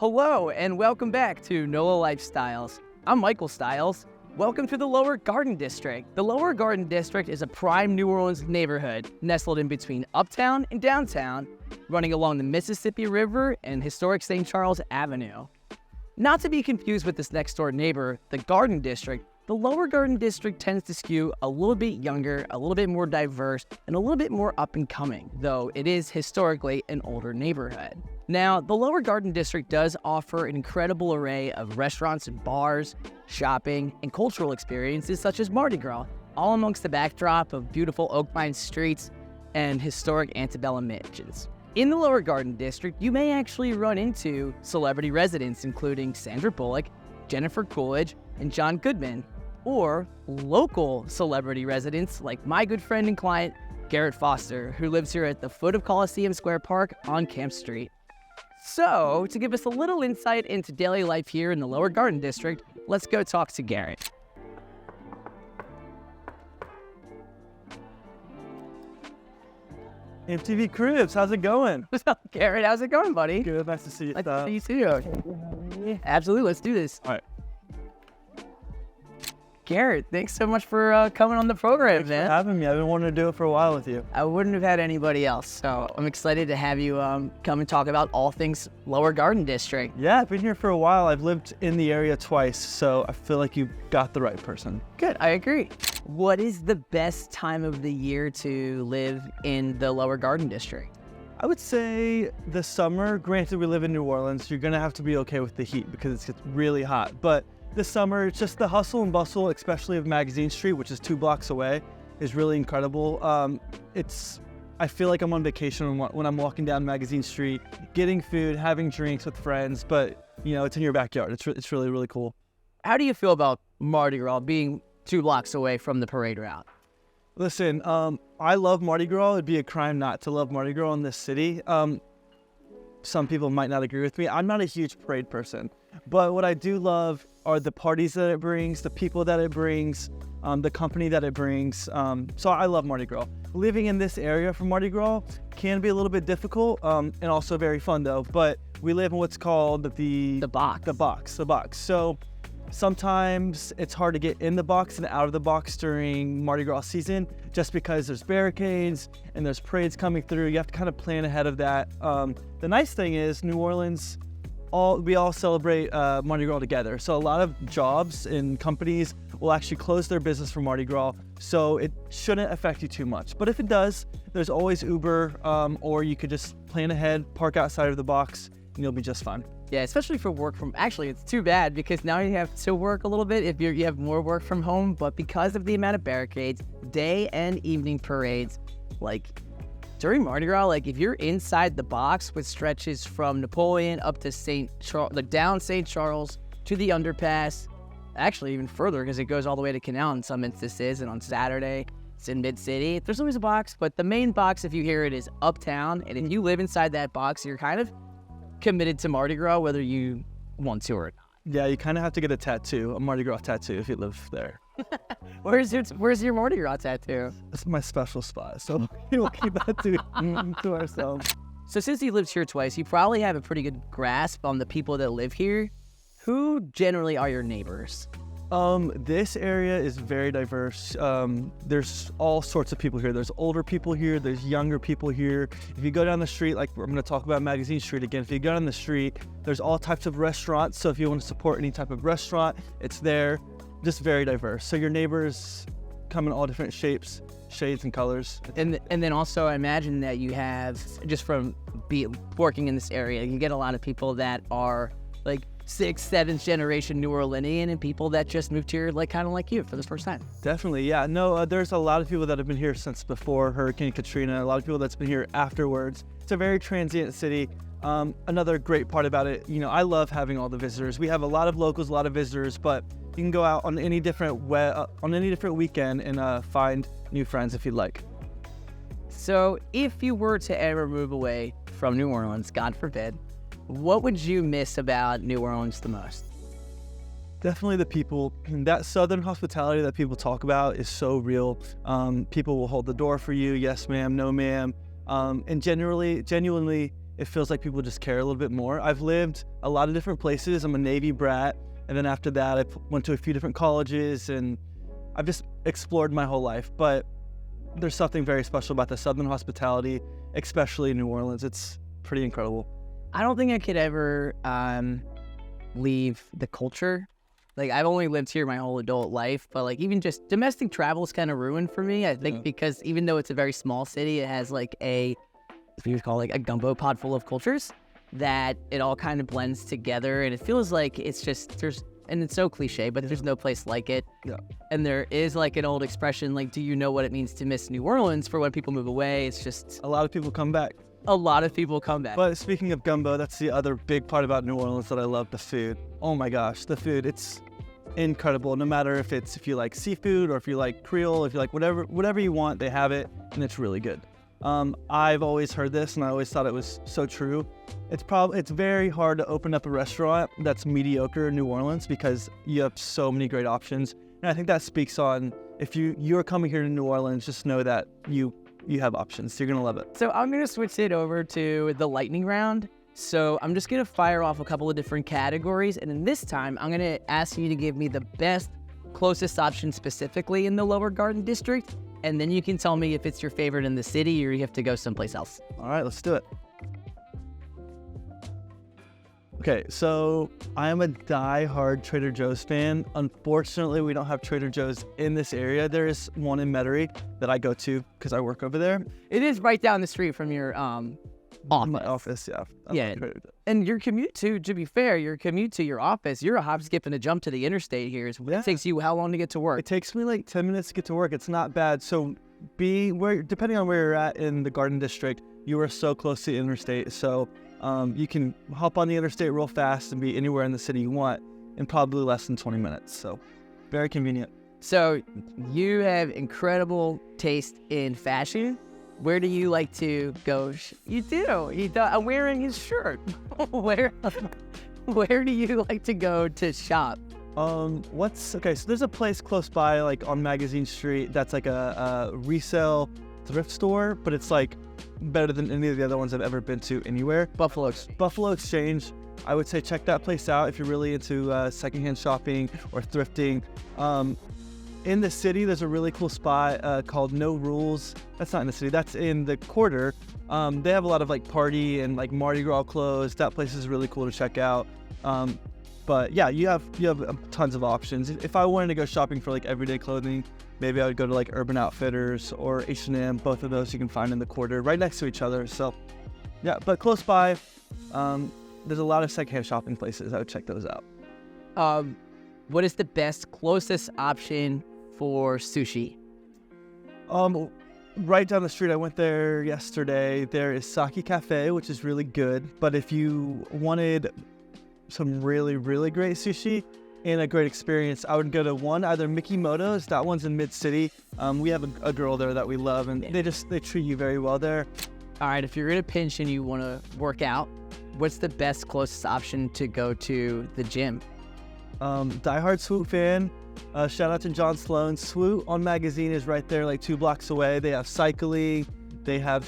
Hello and welcome back to NOLA Lifestyles. I'm Michael Stiles. Welcome to the Lower Garden District. The Lower Garden District is a prime New Orleans neighborhood nestled in between uptown and downtown, running along the Mississippi River and historic St. Charles Avenue. Not to be confused with this next door neighbor, the Garden District, the Lower Garden District tends to skew a little bit younger, a little bit more diverse, and a little bit more up and coming, though it is historically an older neighborhood. Now, the Lower Garden District does offer an incredible array of restaurants and bars, shopping, and cultural experiences such as Mardi Gras, all amongst the backdrop of beautiful oak pine streets and historic antebellum mansions. In the Lower Garden District, you may actually run into celebrity residents including Sandra Bullock, Jennifer Coolidge, and John Goodman, or local celebrity residents like my good friend and client, Garrett Foster, who lives here at the foot of Coliseum Square Park on Camp Street. So, to give us a little insight into daily life here in the Lower Garden District, let's go talk to Garrett. MTV Cribs, how's it going? What's up, Garrett? How's it going, buddy? Good, nice to see you. Nice to see you too. Absolutely, let's do this. All right. Garrett, thanks so much for coming on the program, Thanks man. for having me. I've been wanting to do it for a while with you. I wouldn't have had anybody else, so I'm excited to have you come and talk about all things Lower Garden District. Yeah, I've been here for a while. I've lived in the area twice, so I feel like you got the right person. Good, I agree. What is the best time of the year to live in the Lower Garden District? I would say the summer. Granted, we live in New Orleans. You're gonna have to be okay with the heat because it gets really hot. But this summer, it's just the hustle and bustle, especially of Magazine Street, which is 2 blocks away, is really incredible. I feel like I'm on vacation when I'm walking down Magazine Street, getting food, having drinks with friends, but it's in your backyard. It's really, really cool. How do you feel about Mardi Gras being 2 blocks away from the parade route? Listen, I love Mardi Gras. It'd be a crime not to love Mardi Gras in this city. Some people might not agree with me. I'm not a huge parade person, but what I do love are the parties that it brings, the people that it brings, the company that it brings. So I love Mardi Gras. Living in this area for Mardi Gras can be a little bit difficult and also very fun though. But we live in what's called the box. So sometimes it's hard to get in the box and out of the box during Mardi Gras season just because there's barricades and there's parades coming through. You have to kind of plan ahead of that. The nice thing is New Orleans, we all celebrate Mardi Gras together. So a lot of jobs and companies will actually close their business for Mardi Gras. So it shouldn't affect you too much. But if it does, there's always Uber or you could just plan ahead, park outside of the box, and you'll be just fine. Yeah, especially for work from, actually it's too bad because now you have to work a little bit if you have more work from home, but because of the amount of barricades, day and evening parades, like during Mardi Gras, like if you're inside the box, which stretches from Napoleon up to St. Charles, like down St. Charles to the underpass, actually even further because it goes all the way to Canal in some instances, and on Saturday it's in Mid-City. There's always a box, but the main box, if you hear it, is uptown, and if you live inside that box, you're kind of committed to Mardi Gras whether you want to or not. Yeah, you kind of have to get a tattoo, a Mardi Gras tattoo if you live there. Where's your Mardi Gras tattoo? It's my special spot, so we'll keep that to ourselves. So since he lives here twice, you probably have a pretty good grasp on the people that live here. Who generally are your neighbors? This area is very diverse. There's all sorts of people here. There's older people here, there's younger people here. If you go down the street, like I'm gonna talk about Magazine Street again, if you go down the street, there's all types of restaurants. So if you want to support any type of restaurant, it's there. Just very diverse. So your neighbors come in all different shapes, shades, and colors. And then also I imagine that you have, just from working in this area, you get a lot of people that are like 6th, 7th generation New Orleanian and people that just moved here like kind of like you for the first time. Definitely, yeah. No, there's a lot of people that have been here since before Hurricane Katrina, a lot of people that's been here afterwards. It's a very transient city. Another great part about it, I love having all the visitors. We have a lot of locals, a lot of visitors, but you can go out on any different weekend and find new friends if you'd like. So if you were to ever move away from New Orleans, God forbid, what would you miss about New Orleans the most? Definitely the people. That Southern hospitality that people talk about is so real. People will hold the door for you. Yes, ma'am. No, ma'am. And genuinely, it feels like people just care a little bit more. I've lived a lot of different places. I'm a Navy brat, and then after that, I went to a few different colleges, and I've just explored my whole life. But there's something very special about the Southern hospitality, especially in New Orleans. It's pretty incredible. I don't think I could ever leave the culture. Like, I've only lived here my whole adult life, but like even just domestic travel is kind of ruined for me. I think because even though it's a very small city, it has like what you would call like a gumbo pot full of cultures that it all kind of blends together, and it feels like it's just and it's so cliche, but there's no place like it. Yeah. And there is like an old expression, like, do you know what it means to miss New Orleans? For when people move away, it's just A lot of people come back. a lot of people come back. But speaking of gumbo, that's the other big part about New Orleans that I love, the food. Oh my gosh, the food, it's incredible. No matter if you like seafood or if you like Creole, if you like whatever you want, they have it, and it's really good. I've always heard this, and I always thought it was so true. It's very hard to open up a restaurant that's mediocre in New Orleans because you have so many great options. And I think that speaks on, if you're coming here to New Orleans, just know that you have options. You're gonna love it. So I'm gonna switch it over to the lightning round. So I'm just gonna fire off a couple of different categories, and then this time I'm gonna ask you to give me the best, closest option specifically in the Lower Garden District, and then you can tell me if it's your favorite in the city or you have to go someplace else. All right, let's do it. Okay, so I am a die-hard Trader Joe's fan. Unfortunately, we don't have Trader Joe's in this area. There is one in Metairie that I go to because I work over there. It is right down the street from your office. My office, yeah. Yeah, and your commute to be fair, your commute to your office, you're a hop, skip, and a jump to the interstate here. It takes you how long to get to work? It takes me like 10 minutes to get to work. It's not bad. So depending on where you're at in the Garden District, you are so close to the interstate. So you can hop on the interstate real fast and be anywhere in the city you want in probably less than 20 minutes. So very convenient. So you have incredible taste in fashion. Where do you like to go? You do. I'm wearing his shirt. Where do you like to go to shop? Okay, so there's a place close by, like on Magazine Street, that's like a resale thrift store, but it's like better than any of the other ones I've ever been to anywhere. Buffalo Exchange. I would say check that place out if you're really into secondhand shopping or thrifting. In the city, there's a really cool spot called No Rules. That's not in the city, that's in the quarter. They have a lot of like party and like Mardi Gras clothes. That place is really cool to check out. But yeah, you have tons of options. If I wanted to go shopping for like everyday clothing, maybe I would go to like Urban Outfitters or H&M. Both of those you can find in the quarter, right next to each other. So yeah, but close by, there's a lot of secondhand shopping places. I would check those out. What is the best, closest option for sushi? Right down the street, I went there yesterday. There is Sake Cafe, which is really good. But if you wanted some really, really great sushi and a great experience, I would go to either Mikimoto's. That one's in Mid-City. We have a girl there that we love, and they treat you very well there. All right, if you're in a pinch and you want to work out, what's the best, closest option to go to the gym? Diehard Swoot fan. Shout out to John Sloan. Swoot on Magazine is right there, like 2 blocks away. They have cycling, they have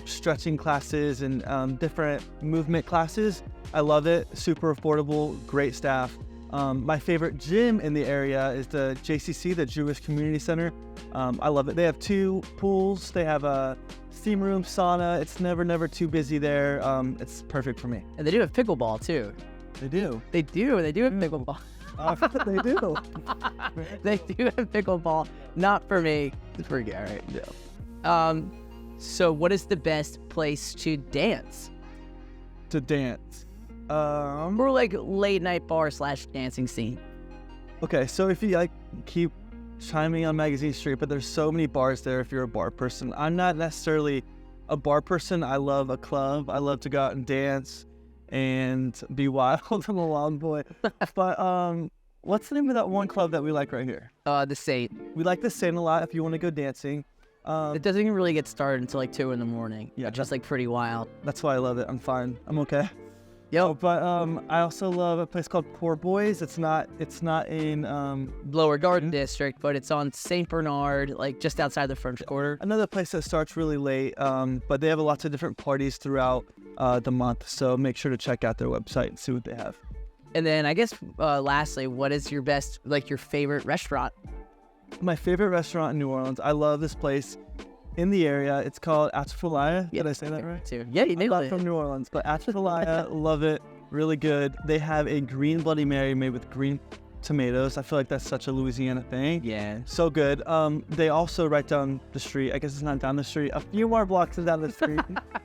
stretching classes and different movement classes. I love it. Super affordable, great staff. My favorite gym in the area is the JCC, the Jewish Community Center. I love it. They have 2 pools. They have a steam room, sauna. It's never too busy there. It's perfect for me. And they do have pickleball too. They do. They do have pickleball. They do. They do have pickleball. Not for me. It's for Garrett. Yeah. So what is the best place to dance? To dance. Or like late night bar / dancing scene. Okay, so if you like keep chiming on Magazine Street, but there's so many bars there if you're a bar person. I'm not necessarily a bar person. I love a club. I love to go out and dance and be wild. I'm a wild boy. But what's the name of that one club that we like right here? The Saint. We like the Saint a lot if you want to go dancing. It doesn't even really get started until like 2 a.m. Yeah, just like pretty wild. That's why I love it. I'm fine. I'm okay. Yo, but I also love a place called Poor Boys. It's not in Lower Garden District, but it's on St. Bernard, like just outside the French Quarter. Another place that starts really late, but they have lots of different parties throughout. the month. So make sure to check out their website and see what they have. And then I guess lastly, what is your best, like your favorite restaurant? My favorite restaurant in New Orleans. I love this place in the area. It's called Atchafalaya. Did I say that right? Too. Yeah, you I'm nailed not it. from New Orleans, but Atchafalaya, love it. Really good. They have a green Bloody Mary made with green tomatoes. I feel like that's such a Louisiana thing. Yeah. So good. They also right down the street, I guess it's not down the street, a few more blocks down the street,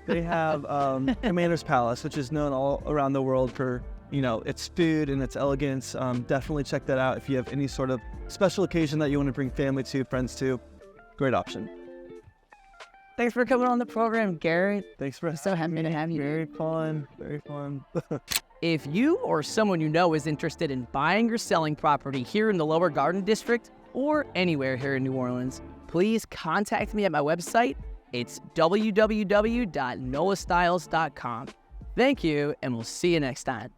they have Commander's Palace, which is known all around the world for, you know, its food and its elegance. Definitely check that out if you have any sort of special occasion that you want to bring family to, friends to. Great option. Thanks for coming on the program, Garrett. Thanks for So happy to have you. Very fun. Very fun. If you or someone you know is interested in buying or selling property here in the Lower Garden District or anywhere here in New Orleans, please contact me at my website. It's www.nolastyles.com. Thank you, and we'll see you next time.